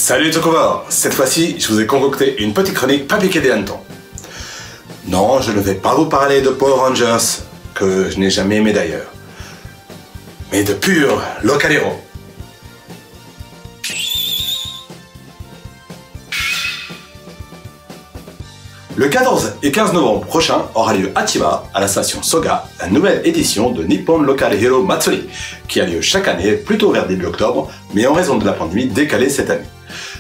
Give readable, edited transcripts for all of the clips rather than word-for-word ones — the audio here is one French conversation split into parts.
Salut Tokovar. Cette fois-ci, je vous ai concocté une petite chronique pas piquée des hannetons. Non, je ne vais pas vous parler de Power Rangers, que je n'ai jamais aimé d'ailleurs, mais de pur local hero. Le 14 et 15 novembre prochain aura lieu à Chiba, à la station Soga, la nouvelle édition de Nippon Local Hero Matsuri, qui a lieu chaque année plutôt vers début octobre, mais en raison de la pandémie décalée cette année.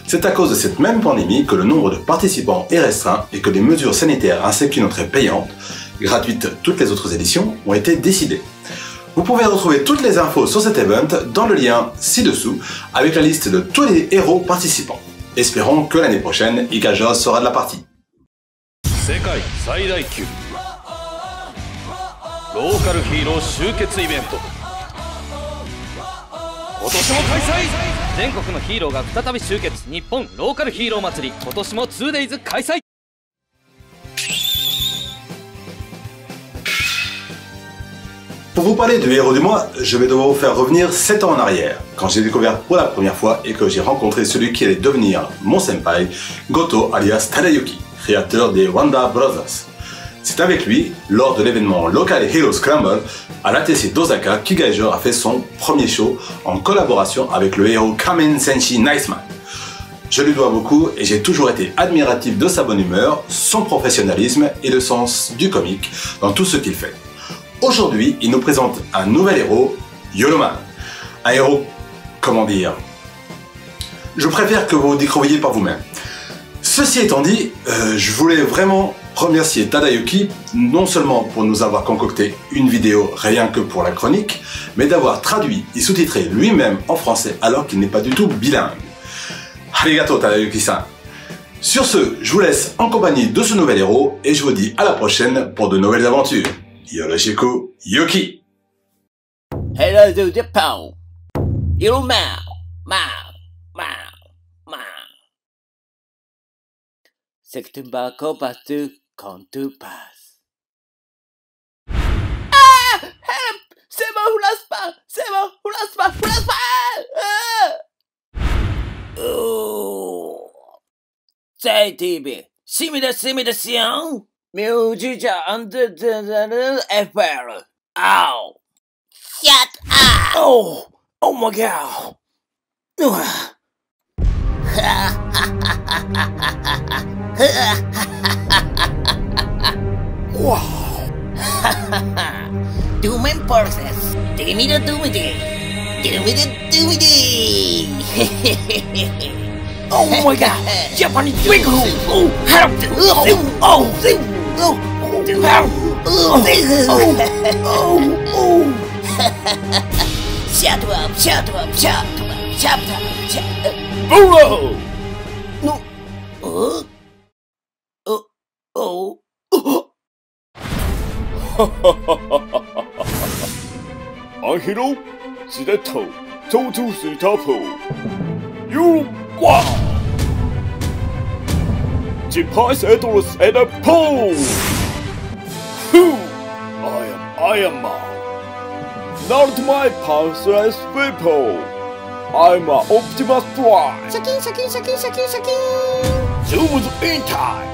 C'est à cause de cette même pandémie que le nombre de participants est restreint et que les mesures sanitaires ainsi qu'une entrée payante, gratuite toutes les autres éditions, ont été décidées. Vous pouvez retrouver toutes les infos sur cet event dans le lien ci-dessous avec la liste de tous les héros participants. Espérons que l'année prochaine, Ikaja sera de la partie. 世界最大級ローカルヒーロー集結イベント今年も開催。全国のヒーローが再び集結。日本ローカルヒーロー祭り今年も 2days 開催。 Pour vous parler de héros du mois, je vais devoir vous faire revenir 7 ans en arrière, quand j'ai découvert pour la première fois et que j'ai rencontré celui qui allait devenir mon senpai, Goto alias Tadayuki, créateur des Wonder Brothers. C'est avec lui, lors de l'événement Local Hero Scramble, à l'ATC d'Osaka, qu'Igaiger a fait son premier show en collaboration avec le héros Kamen Senshi Niceman. Je lui dois beaucoup et j'ai toujours été admiratif de sa bonne humeur, son professionnalisme et le sens du comique dans tout ce qu'il fait. Aujourd'hui, il nous présente un nouvel héros, Yoloman. Un héros, comment dire, je préfère que vous le découvriez par vous-même. Ceci étant dit, je voulais vraiment remercier Tadayuki, non seulement pour nous avoir concocté une vidéo rien que pour la chronique, mais d'avoir traduit et sous-titré lui-même en français alors qu'il n'est pas du tout bilingue. Arigato Tadayuki-san. Sur ce, je vous laisse en compagnie de ce nouvel héros et je vous dis à la prochaine pour de nouvelles aventures. Yoroshiku Yuki. Hello to the pow. You mau, mau. September compass to come to pass. Ah! Help! C'est bon, Hulaspa! Ah! Oh! Say TV, simulation. Music under the FR. Ow! Shut up! Oh my god! Wow! Doom forces! Doomity! Oh my god! Japanese wiggle! Oh! Help! Shut up! Bolo! No! Anhiro, Sideto, Totu Sitapo. You wow! Jipai Settlers at a pole! I am Iron Man. Not my powerless people. I'm an Optimus Prime. Shakin! Zooms in times.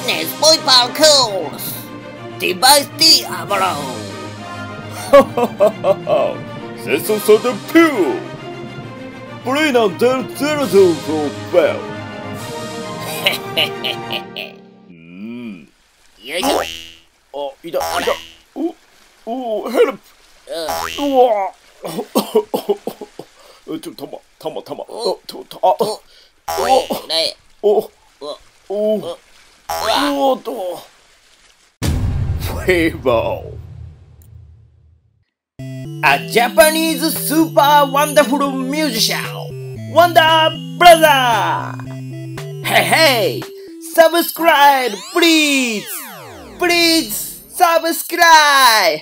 Nesboy parkours! Device Diablo! Sense of the pure. Bring on the zero for bell. Yoいしょ Oh, いた。お、ヘルプ。うわ。たま。Flavor. A Japanese super wonderful musician, Wonder Brother! Hey! Subscribe, please! Subscribe!